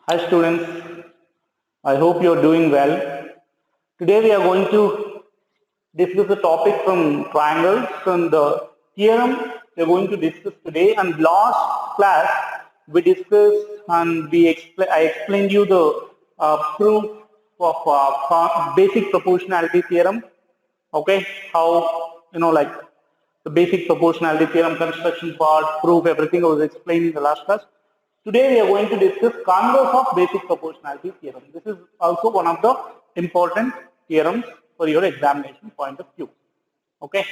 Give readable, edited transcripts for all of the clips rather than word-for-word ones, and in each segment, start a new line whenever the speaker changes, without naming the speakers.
Hi students, I hope you are doing well. Today we are going to discuss a topic from triangles and the theorem we are going to discuss today. And last class we discussed and I explained you the proof of basic proportionality theorem. Okay, how like the basic proportionality theorem, construction part, proof, everything I was explaining in the last class. Today we are going to discuss converse of basic proportionality theorem. This is also one of the important theorems for your examination point of view. Okay.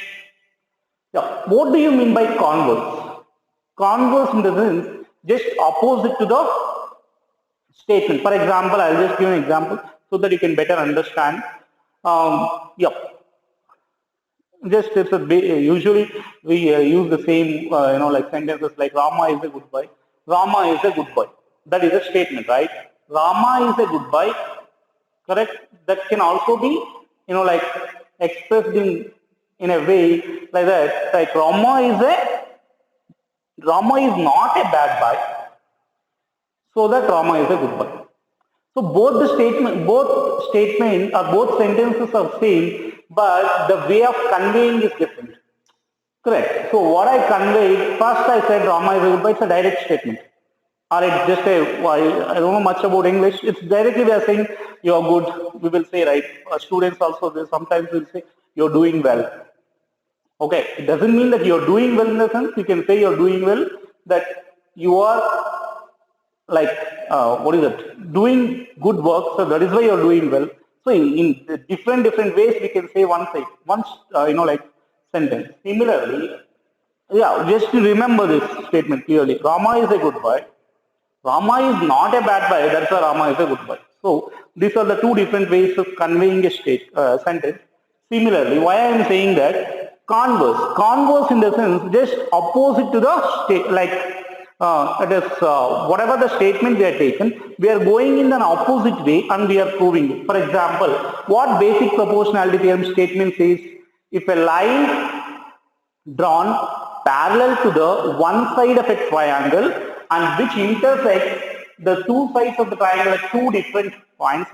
Yeah. What do you mean by converse? Converse in the sense just opposite to the statement. For example, I'll just give an example so that you can better understand. Yeah. Just it's a usually we use the same like sentences like Rama is a good boy. Rama is a good boy. That is a statement, right? Rama is a good boy. Correct. That can also be like expressed in a way like that. Like Rama is not a bad boy, so that Rama is a good boy. So both statement or both sentences are same, but the way of conveying is different. Correct. So what I conveyed, first I said Rama is a good boy, it's a direct statement. Or it's just I don't know much about English, it's directly we are saying you're good, we will say, right? Students also, they sometimes will say you're doing well. Okay, it doesn't mean that you're doing well in the sense, you can say you're doing well, that you are like, what is it, doing good work, so that is why you're doing well. So in different ways we can say one like sentence. Similarly, yeah, just to remember this statement clearly. Rama is a good boy. Rama is not a bad boy. That's why Rama is a good boy. So these are the two different ways of conveying a sentence. Similarly, why I am saying that converse in the sense just opposite to the state, like it is whatever the statement we are taken, we are going in an opposite way and we are proving it. For example, what basic proportionality theorem statement says: if a line drawn parallel to the one side of a triangle and which intersects the two sides of the triangle at two different points.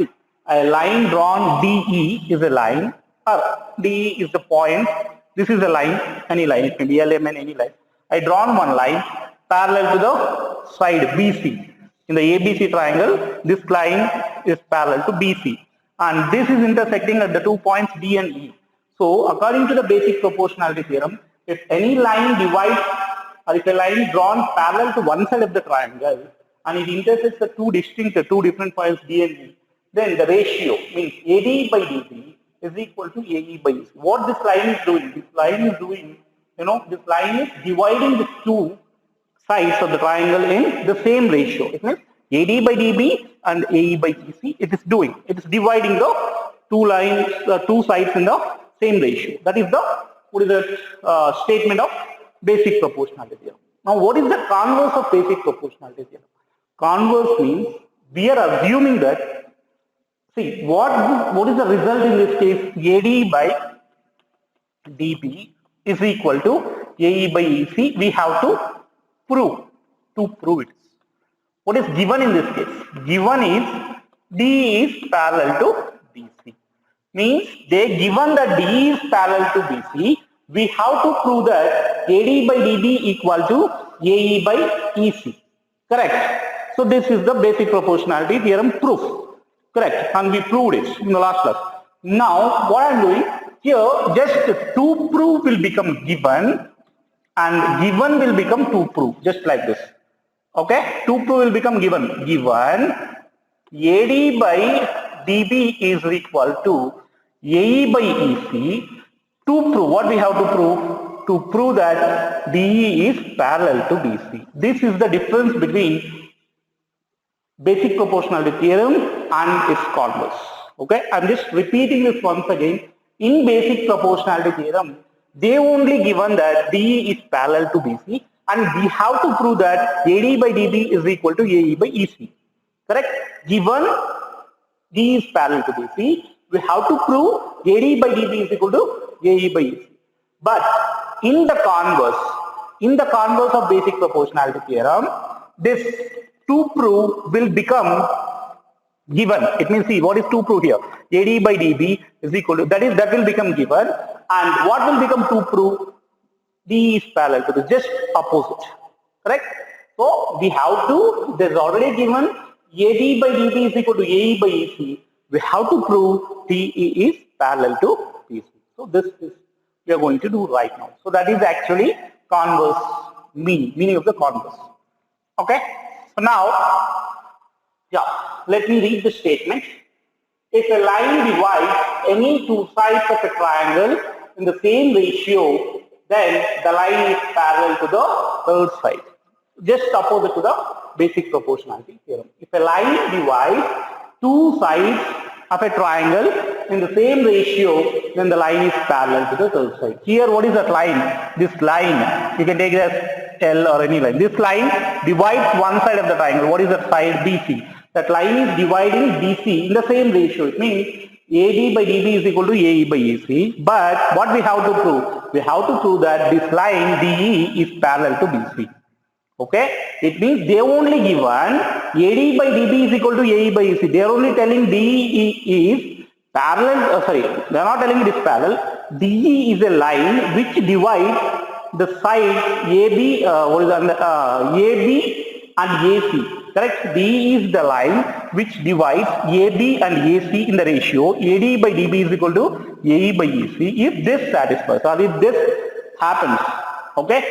A line drawn DE is a line, or DE is the point. This is a line, any line, it may be LMN, any line. I drawn one line parallel to the side BC. In the ABC triangle, this line is parallel to BC. And this is intersecting at the 2 points D and E. So, according to the basic proportionality theorem, if any line divides, or if a line drawn parallel to one side of the triangle and it intersects the two different points D and E, then the ratio means AD by DB is equal to AE by EC. What this line is doing? This line is doing, this line is dividing the two sides of the triangle in the same ratio. It means AD by DB and AE by EC. It is doing. It is dividing the two sides in the same ratio. That is the statement of basic proportionality theorem. Now, what is the converse of basic proportionality theorem? Converse means we are assuming that, see, what is the result in this case? AD by DB is equal to AE by EC. We have to prove it. What is given in this case? Given is D is parallel to BC. Means they given that D is parallel to BC, we have to prove that AD by DB equal to AE by EC. Correct. So this is the basic proportionality theorem proof. Correct. And we proved it in the last class. Now what I am doing here, just to prove will become given and given will become to prove, just like this. Okay, to prove will become given. Given AD by DB is equal to AE by EC. To prove, what we have to prove? To prove that DE is parallel to BC. This is the difference between basic proportionality theorem and its converse. Okay, I'm just repeating this once again. In basic proportionality theorem, they only given that DE is parallel to BC, and we have to prove that AD by DB is equal to AE by EC. Correct? Given D is parallel to BC, we have to prove AD by DB is equal to AE by EC. But in the converse of basic proportionality theorem, this to prove will become given. It means, see, what is to prove here? AD by DB is equal to, that will become given, and what will become to prove? D is parallel to the just opposite, correct? So we have to, there's already given AD by DB is equal to AE by EC. We have to prove DE is parallel to BC. So this is we are going to do right now. So that is actually converse meaning of the converse. Okay. So now, yeah, let me read the statement. If a line divides any two sides of a triangle in the same ratio, then the line is parallel to the third side. Just opposite to the basic proportionality theorem. If a line divides two sides of a triangle in the same ratio, then the line is parallel to the third side. Here, what is that line? This line, you can take it as L or any line. This line divides one side of the triangle. What is that side? BC. That line is dividing BC in the same ratio. It means AD by DB is equal to AE by EC. But what we have to prove? We have to prove that this line DE is parallel to BC. Okay, it means they only given AD by DB is equal to AE by EC. They are only telling DE is parallel. Sorry, they are not telling it is parallel. DE is a line which divides the sides AB. What is that? AB and AC. Correct. DE is the line which divides AB and AC in the ratio AD by DB is equal to AE by EC. If this satisfies or if this happens, okay,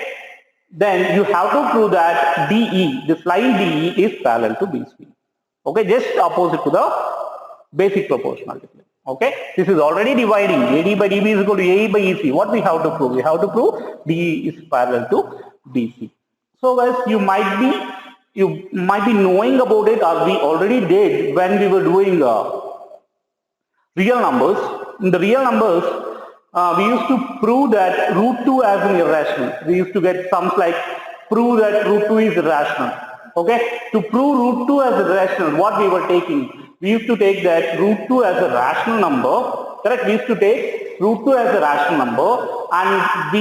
then you have to prove that DE, this line DE is parallel to BC. Okay, just opposite to the basic proportionality. Okay, this is already dividing AD by DB is equal to AE by EC. What we have to prove? We have to prove DE is parallel to BC. So guys, you might be knowing about it, or we already did when we were doing real numbers. In the real numbers, we used to prove that root 2 as an irrational. We used to get sums like prove that root 2 is irrational. Okay, to prove root 2 as irrational, what we were taking? We used to take that root 2 as a rational number. Correct? We used to take root 2 as a rational number, and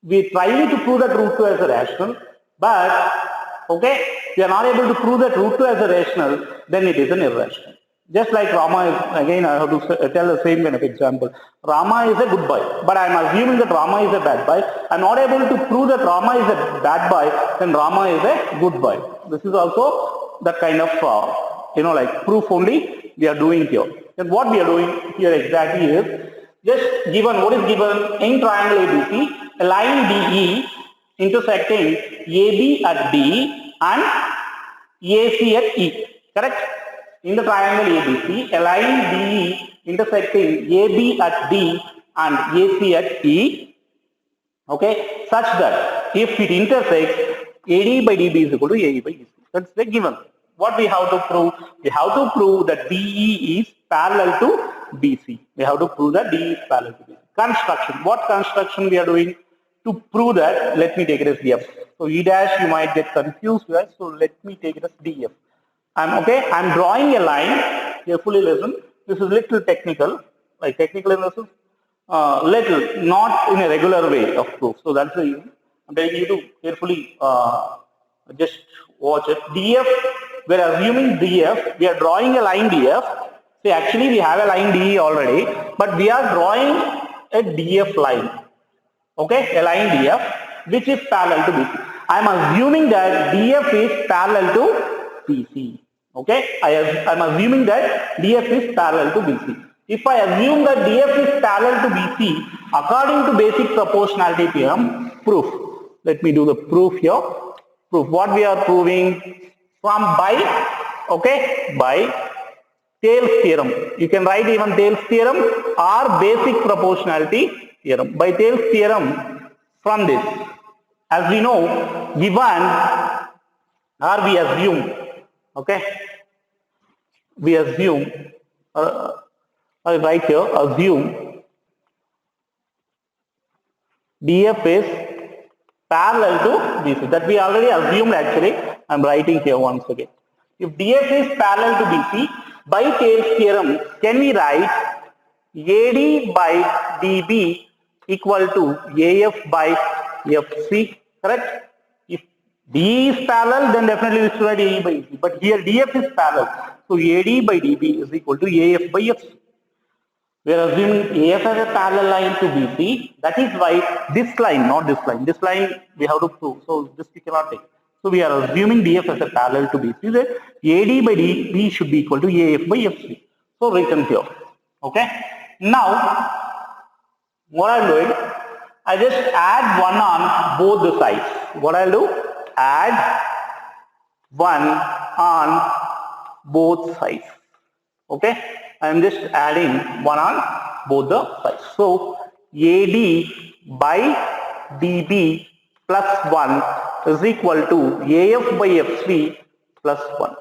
we trying to prove that root 2 as a rational, but okay, we are not able to prove that root 2 as a rational, then it is an irrational. Just like Rama is, again I have to tell the same kind of example. Rama is a good boy, but I am assuming that Rama is a bad boy. I am not able to prove that Rama is a bad boy, then Rama is a good boy. This is also that kind of, like proof only we are doing here. And what we are doing here exactly is, just given, what is given in triangle ABC, a line DE intersecting AB at D and AC at E. Correct? In the triangle ABC, a line DE intersecting AB at D and AC at E, okay, such that if it intersects, AD by DB is equal to AE by EC. That's the given. What we have to prove? We have to prove that DE is parallel to BC. We have to prove that DE is parallel to BC. Construction. What construction we are doing? To prove that, let me take it as DF. So E dash, you might get confused, right? So let me take it as DF. I'm drawing a line. Carefully listen. This is little technical, like technical in the sense, little, not in a regular way of proof. So that's the reason I'm telling you to carefully just watch it. DF, we are assuming DF. We are drawing a line DF. See, actually we have a line DE already, but we are drawing a DF line. Okay, a line DF which is parallel to BC. I am assuming that DF is parallel to BC. Okay, I am assuming that DF is parallel to BC. If I assume that DF is parallel to BC, according to basic proportionality theorem, proof. Let me do the proof here. Proof. What we are proving from by Thales theorem. You can write even Thales theorem or basic proportionality theorem. By Thales theorem, from this, as we know, given or we assume, okay, we assume, I write here, assume DF is parallel to BC. That we already assumed actually. I am writing here once again. If DF is parallel to BC, by Thales theorem, can we write AD by DB equal to AF by FC? Correct? If DE is parallel, then definitely we should write AE by EC. But here DF is parallel. So AD by DB is equal to AF by FC. We are assuming AF has a parallel line to BC. That is why this line, not this line. This line we have to prove. So this we cannot take. So we are assuming DF as a parallel to BC. That AD by DB should be equal to AF by FC. So written here. Okay. Now, what I'm doing, I just add 1 on both the sides. What I'll do? Add 1 on both sides. Okay, I am just adding 1 on both the sides. So AD by DB plus 1 is equal to AF by FC plus 1.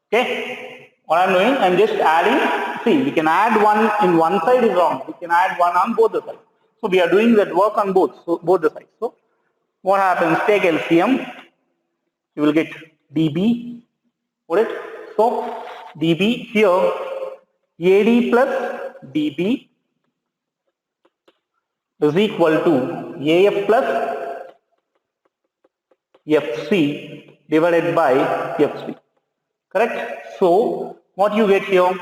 Okay, what I am doing, I am just adding. See, we can add 1 in one side is wrong. We can add 1 on both the sides. So we are doing that work on both the sides. So what happens? Take LCM. You will get DB. Got it? So DB here, AD plus DB is equal to AF plus FC divided by FC. Correct? So what you get here?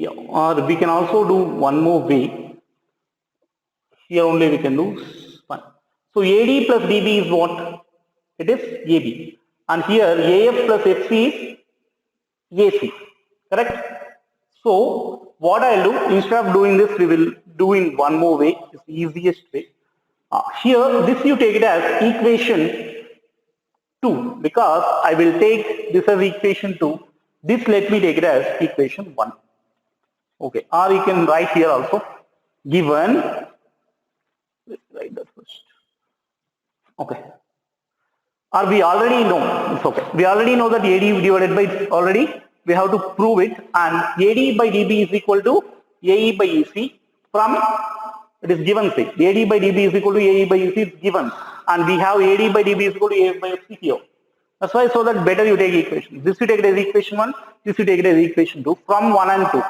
Yeah, or we can also do one more way. Here only we can do 1. So AD plus DB is what? It is AB. And here AF plus FC is AC. Correct? So what I'll do, instead of doing this, we will do in one more way. It's the easiest way. Here, this you take it as equation 2, because I will take this as equation 2. This let me take it as equation 1. Okay, or you can write here also, given, let's write that first. Okay, or we already know, it's okay. We already know that AD divided by already, we have to prove it, and AD by DB is equal to AE by EC from, it is given, say, AD by DB is equal to AE by EC is given, and we have AD by DB is equal to AF by FC here. That's why, so that better you take equation. This you take it as equation 1, this you take it as equation 2, from 1 and 2.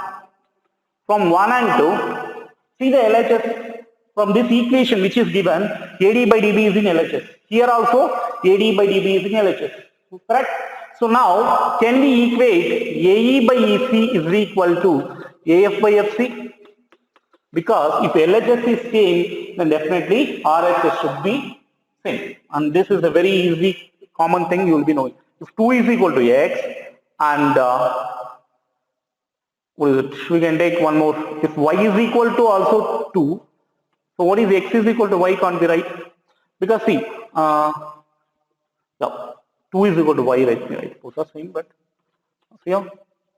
From 1 and 2, see the LHS from this equation which is given, AD by DB is in LHS. Here also, AD by DB is in LHS. Correct? So now, can we equate AE by EC is equal to AF by FC? Because if LHS is same, then definitely RHS should be same. And this is a very easy, common thing you will be knowing. If 2 is equal to X and what is it? We can take one more. If Y is equal to also 2, so what is X is equal to Y can't be right? Because see, yeah, 2 is equal to Y, right? Both are same, but see here,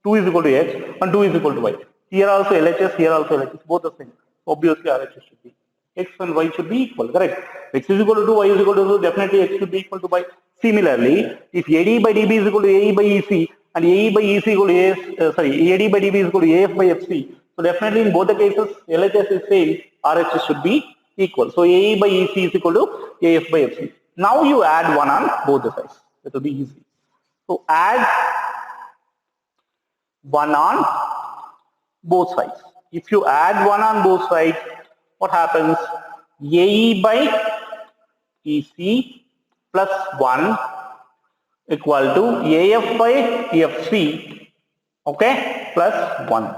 2 is equal to X and 2 is equal to Y. Here also LHS, here also LHS, both are same. Obviously RHS should be. X and Y should be equal, correct? X is equal to 2, Y is equal to 2, definitely X should be equal to Y. Similarly, if AD by DB is equal to AE by EC and AE by EC equal to AD by DB is equal to AF by FC, so definitely in both the cases LHS is same, RHS should be equal. So AE by EC is equal to AF by FC. Now you add 1 on both the sides. That will be easy. So add 1 on both sides. If you add 1 on both sides, what happens? AE by EC plus 1 equal to AF by FC, okay, plus 1.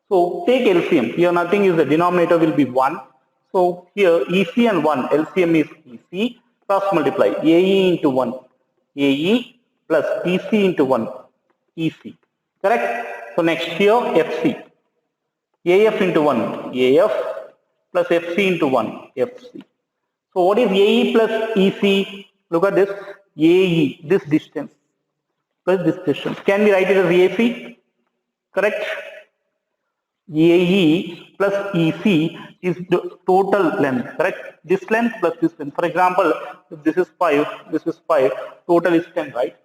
So take LCM. Here nothing is, the denominator will be 1. So here EC and 1, LCM is EC, cross multiply AE into 1, AE plus EC into 1, EC. Correct? So next here FC. AF into 1, AF plus FC into 1, FC. So what is AE plus EC? Look at this, AE, this distance plus this distance. Can we write it as AC? Correct? AE plus EC is the total length, correct? This length plus this length. For example, if this is 5, this is 5, total is 10, right?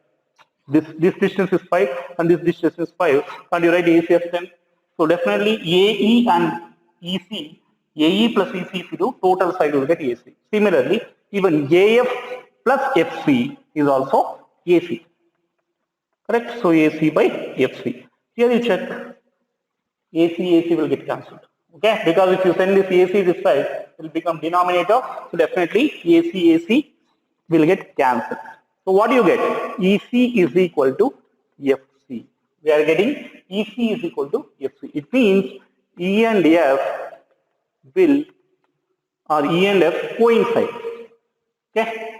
This distance is 5 and this distance is 5. And you write AC as 10. So definitely AE and EC, AE plus EC, if you do total side, you will get AC. Similarly, even AF plus FC is also AC. Correct? So AC by FC. Here you check. AC will get cancelled. Okay? Because if you send this AC this side, will become denominator. So definitely AC will get cancelled. So what do you get? EC is equal to FC. We are getting EC is equal to FC. It means E and F will, or E and F coincide. Okay?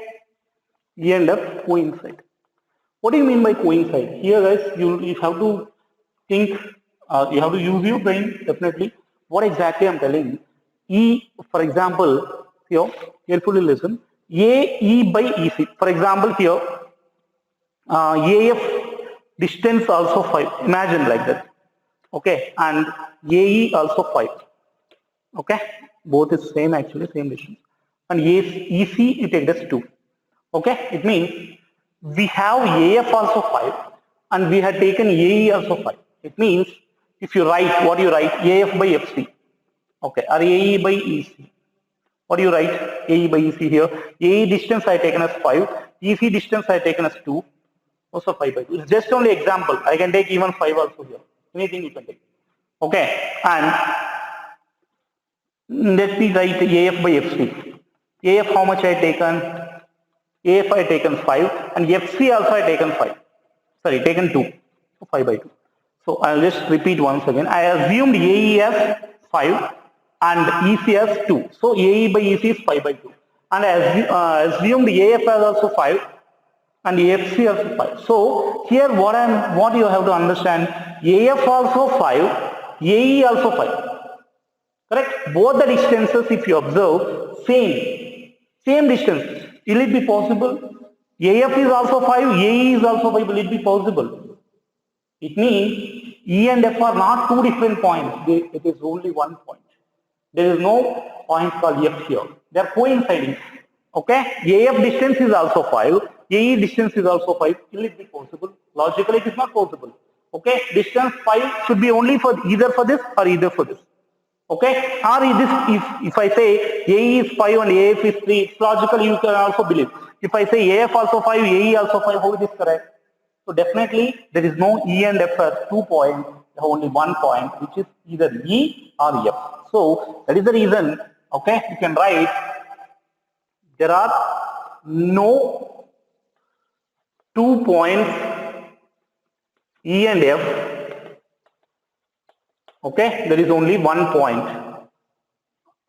E and F coincide. What do you mean by coincide? Here guys, you have to think, you have to use your brain definitely. What exactly I'm telling? E, for example, here, carefully listen. AE by EC. For example, here, AF distance also 5. Imagine like that. Okay, and AE also 5. Okay, both is same actually, same distance. And EC you take as 2. Okay, it means we have AF also 5 and we had taken AE also 5. It means if you write, what do you write? AF by FC. Okay, or AE by EC. What do you write? AE by EC here. AE distance I taken as 5. EC distance I taken as 2. Also 5 by 2. It's just only example. I can take even 5 also here. Anything you can take. Okay, and let me write AF by FC. AF how much I taken? AF I taken 5 and FC also I taken 5. Sorry, taken 2. So 5 by 2. So I'll just repeat once again. I assumed AE as 5 and EC as 2. So AE by EC is 5 by 2. And I assumed AF as also 5 and FC also 5. So here what you have to understand, AF also 5, AE also 5. Correct? Both the distances, if you observe, same distance. Will it be possible? AF is also 5, AE is also 5. Will it be possible? It means E and F are not two different points. It is only one point. There is no point called F here. They are coinciding. Okay? AF distance is also 5. AE distance is also 5. Will it be possible? Logically, it is not possible. Okay? Distance 5 should be only for either for this or either for this. Okay? Or if I say AE is 5 and AF is 3, it's logical, you can also believe. If I say AF also 5, AE also 5, how it is correct? So definitely there is no E and F as 2 points, there are only 1 point, which is either E or F. So that is the reason, okay, you can write there are no 2 points E and F. Okay, there is only 1 point.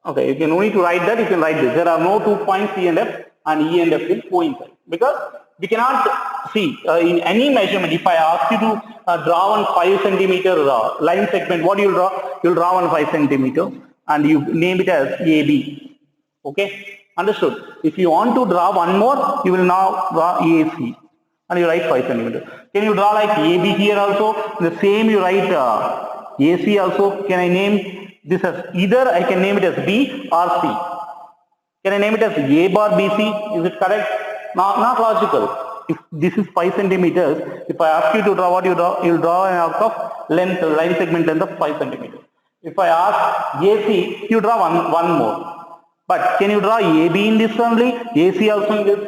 Okay, you can only to write that, you can write this. There are no 2 points E and F, and E and F will coincide. Because we cannot see in any measurement, if I ask you to draw one 5 centimeter line segment, what you will draw? You will draw one 5 centimeter and you name it as AB. Okay, understood? If you want to draw one more, you will now draw AC and you write 5 centimeter. Can you draw like AB here also? The same you write AC also. Can I name this as either I can name it as B or C? Can I name it as A bar BC? Is it correct? Not logical. If this is 5 centimeters, if I ask you to draw what you draw, you will draw an arc of length, line segment length of 5 centimeters. If I ask AC, you draw one more. But can you draw AB in this only? AC also in this?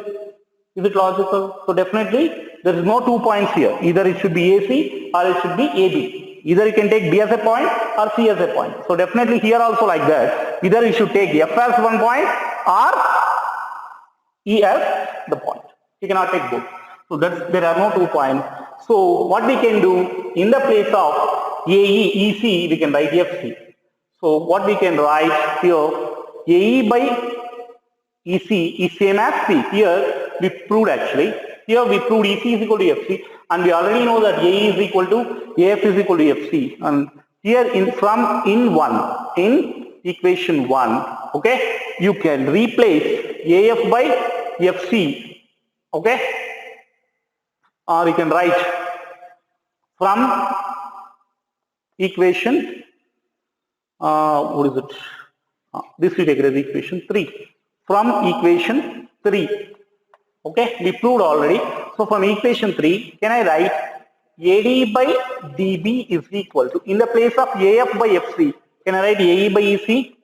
Is it logical? So definitely there is no 2 points here. Either it should be AC or it should be AB. Either you can take B as a point or C as a point. So definitely here also like that. Either you should take F as 1 point or E as the point. You cannot take both. So there are no 2 points. So what we can do, in the place of AE, EC, we can write FC. So what we can write here, AE by EC is same as C. Here we proved actually. Here we proved EC is equal to FC, and we already know that AE is equal to AF is equal to FC. And here in equation 1, okay, you can replace AF by FC, okay, or you can write from equation, what is it? This we take it as equation 3. From equation 3, okay, we proved already. So from equation 3, can I write AD by DB is equal to, in the place of AF by FC, can I write AE by EC?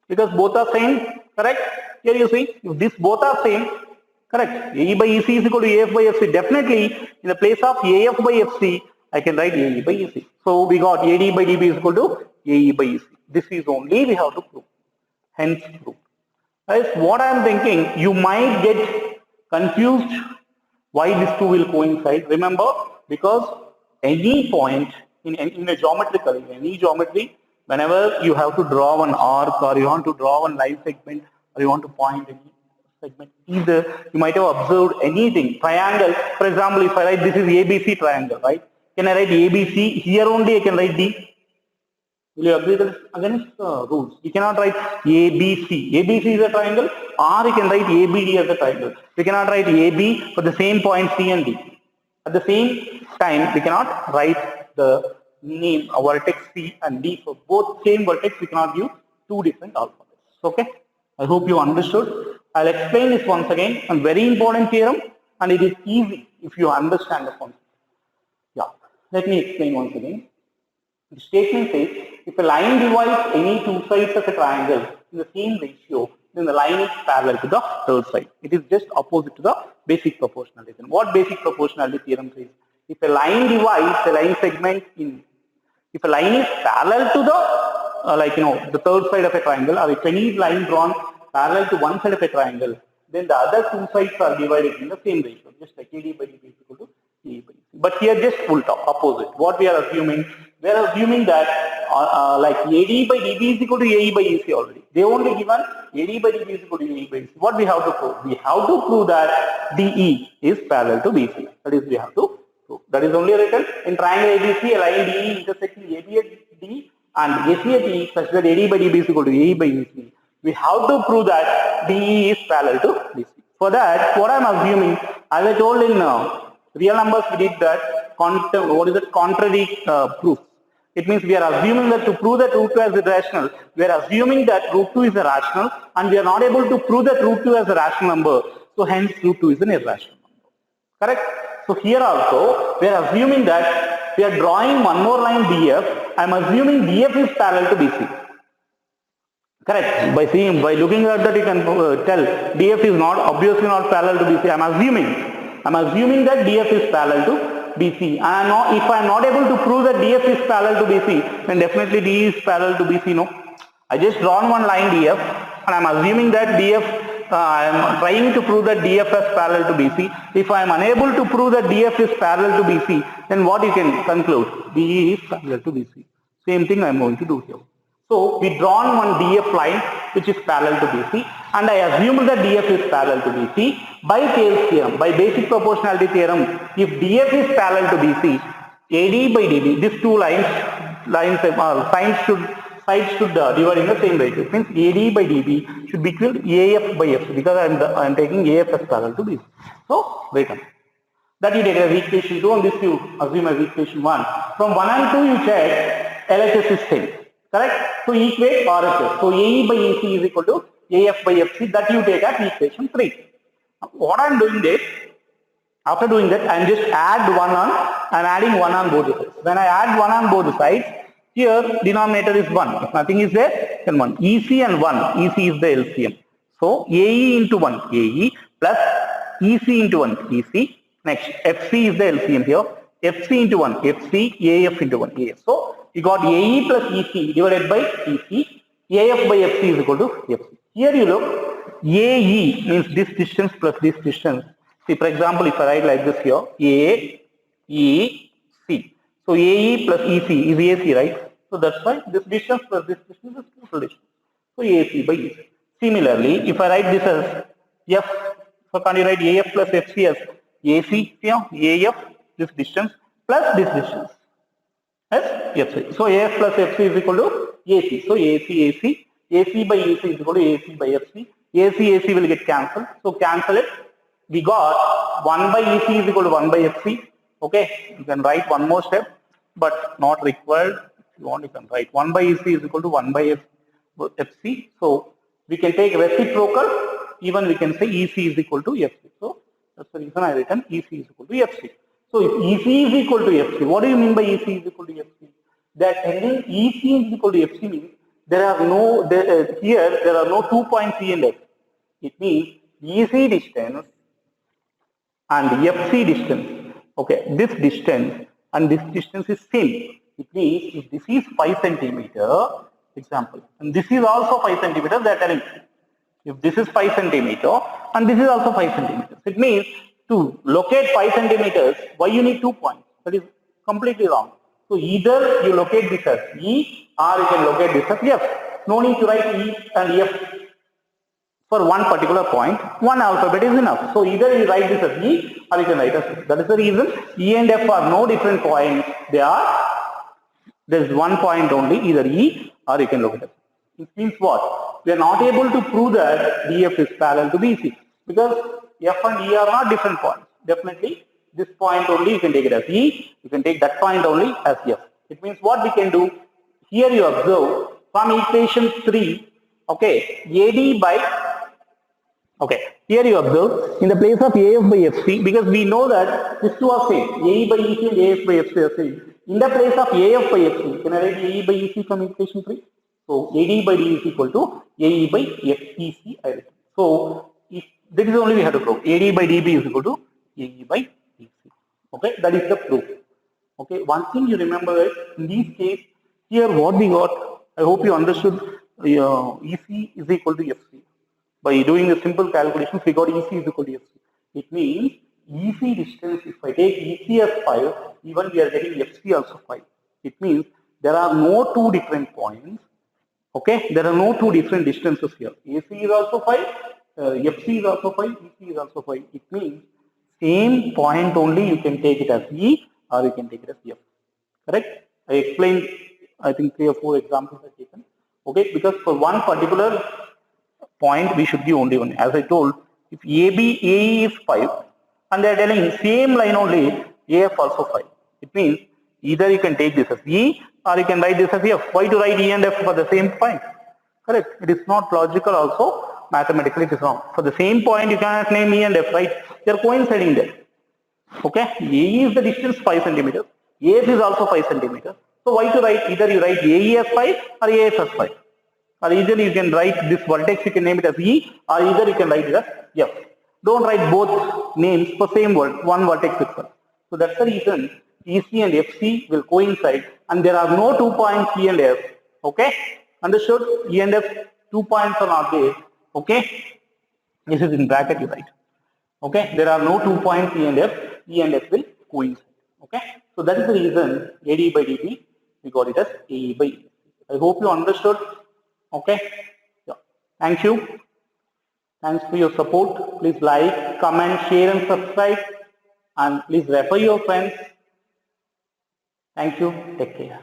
Because both are same, correct? Here you see, if this both are same, correct? AE by EC is equal to AF by FC. Definitely, in the place of AF by FC, I can write AE by EC. So we got AD by DB is equal to AE by EC. This is only we have to prove. hence proved. Guys, what I am thinking, you might get confused why these two will coincide. Remember, because any point in a geometrically, any geometry, whenever you have to draw an arc or you want to draw one line segment or you want to point any segment, either you might have observed anything. Triangle, for example, if I write this is ABC triangle, right? Can I write ABC? Here only I can write D. Will you agree that it's against the rules? We cannot write ABC. ABC is a triangle, or you can write ABD as a triangle. We cannot write AB for the same point C and D. At the same time, we cannot write the name, a vertex C and D for both same vertex. We cannot use two different alphabets. Okay? I hope you understood. I'll explain this once again. A very important theorem, and it is easy if you understand the concept. Yeah. Let me explain once again. The statement says, if a line divides any two sides of a triangle in the same ratio, then the line is parallel to the third side. It is just opposite to the basic proportionality theorem. What basic proportionality theorem says? If a line divides a line segment in, if a line is parallel to the, the third side of a triangle, or if any line drawn parallel to one side of a triangle, then the other two sides are divided in the same ratio, just like AD by DB is equal to AE by EC. But here just ulta, opposite. What we are assuming? We are assuming that like AD by DB is equal to AE by EC already. They only given AD by DB is equal to AE by EC. What we have to prove? We have to prove that DE is parallel to BC. That is, we have to prove. That is only written in triangle ABC, a line DE intersecting AB at D and AC at E such that AD by DB is equal to AE by EC. We have to prove that DE is parallel to BC. For that, what I am assuming, as I told in real numbers, we did that contrary proof. It means we are assuming that to prove that root 2 as a rational, we are assuming that root 2 is a rational, and we are not able to prove that root 2 as a rational number. So hence root 2 is an irrational number. Correct? So here also we are assuming that we are drawing one more line DF. I am assuming DF is parallel to BC. Correct. By looking at that, you can tell DF is not obviously not parallel to BC. I am assuming that DF is parallel to BC. And if I am not able to prove that DF is parallel to BC, then definitely DE is parallel to BC. No, I just drawn one line DF, and I am assuming that DF. I am trying to prove that DF is parallel to BC. If I am unable to prove that DF is parallel to BC, then what you can conclude? DE is parallel to BC. Same thing I am going to do here. So we drawn one DF line which is parallel to BC, and I assume that DF is parallel to BC by Thales theorem, by basic proportionality theorem. If DF is parallel to BC, AD by DB, these two sides should divide in the same ratio. It means AD by DB should be equal to AF by FC, because I am taking AF as parallel to BC. So wait a minute. That you take as equation 2, and this you assume as equation 1. From 1 and 2 you check LHS is same. Correct? So equate RHS. So AE by EC is equal to AF by FC. That you take as equation 3. What I am doing is, after doing that, I am just adding 1 on both the sides. When I add 1 on both the sides, here denominator is 1. If nothing is there, then 1. EC and 1. EC is the LCM. So AE into 1 AE plus EC into 1 EC. Next, FC is the LCM here. FC into 1 FC, AF into 1 AF. So you got AE plus EC divided by EC. AF by FC is equal to FC. Here you look, AE means this distance plus this distance. See, for example, if I write like this here, A, E, C. So AE plus EC is AC, right? So that's why this distance plus this distance is total distance. So AC by EC. Similarly, if I write this as F, so can you write AF plus FC as AC here, AF, this distance plus this distance as FC. So AF plus FC is equal to AC. So AC by EC is equal to AC by FC. AC will get cancelled. So cancel it. We got 1 by EC is equal to 1 by FC. Okay, you can write one more step, but not required. If you want, you can write 1 by EC is equal to 1 by FC. So we can take reciprocal. Even we can say EC is equal to FC. So that's the reason I written EC is equal to FC. So if EC is equal to FC, what do you mean by EC is equal to FC? That any EC is equal to FC means there are no two points C and F. It means EC distance and FC distance. Okay, this distance and this distance is same. It means if this is 5 centimeter, example. And this is also 5 centimeters, they are telling. If this is 5 centimeter and this is also 5 centimeters, it means to locate 5 centimeters, why you need 2 points? That is completely wrong. So either you locate this as E or you can locate this as F. No need to write E and F for one particular point. One alphabet is enough. So either you write this as E or you can write as F. That is the reason E and F are no different points. There is one point only, either E or you can look at it. It means what? We are not able to prove that DF is parallel to BC because F and E are not different points. Definitely, this point only you can take it as E, you can take that point only as F. It means what we can do, here you observe from equation 3, okay, AD by, okay, here you observe in the place of AF by FC, because we know that these two are same, AE by EC and AF by FC are same. In the place of AF by FC, can I write AE by EC from equation 3? So AD by D is equal to AE by FEC. So if this is only we have to prove, AD by DB is equal to AE by DC. Okay, that is the proof. Okay, one thing you remember is in this case, here what we got, I hope you understood, EC is equal to FC. By doing the simple calculations, we got EC is equal to FC. It means EC distance, if I take EC as 5, even we are getting FC also 5. It means there are no two different points. Okay, there are no two different distances here. AC is also 5, FC is also 5, EC is also 5. It means same point only you can take it as E or you can take it as F. Correct? I explained, I think 3 or 4 examples are taken. Okay, because for one particular point we should give only one. As I told, if AB, AE is 5 and they are telling same line only, AF also 5. It means either you can take this as E or you can write this as F. Why to write E and F for the same point? Correct. It is not logical also. Mathematically it is wrong. For the same point you cannot name E and F, right? They are coinciding there. Okay. AE is the distance 5 centimeters. AF is also 5 centimeters. So why to write, either you write AE as 5 or AF as 5. Or either you can write this vertex, you can name it as E, or either you can write it as F. Don't write both names for same word, one vertex itself. So that's the reason EC and FC will coincide and there are no 2 points E and F. Okay? Understood? E and F, 2 points are not there. Okay? This is in bracket you write. Okay? There are no 2 points E and F will coincide. Okay? So that is the reason AD by DB, we got it as AE by EC. I hope you understood. Okay? Yeah. Thank you. Thanks for your support. Please like, comment, share and subscribe. And please refer your friends. Thank you. Take care.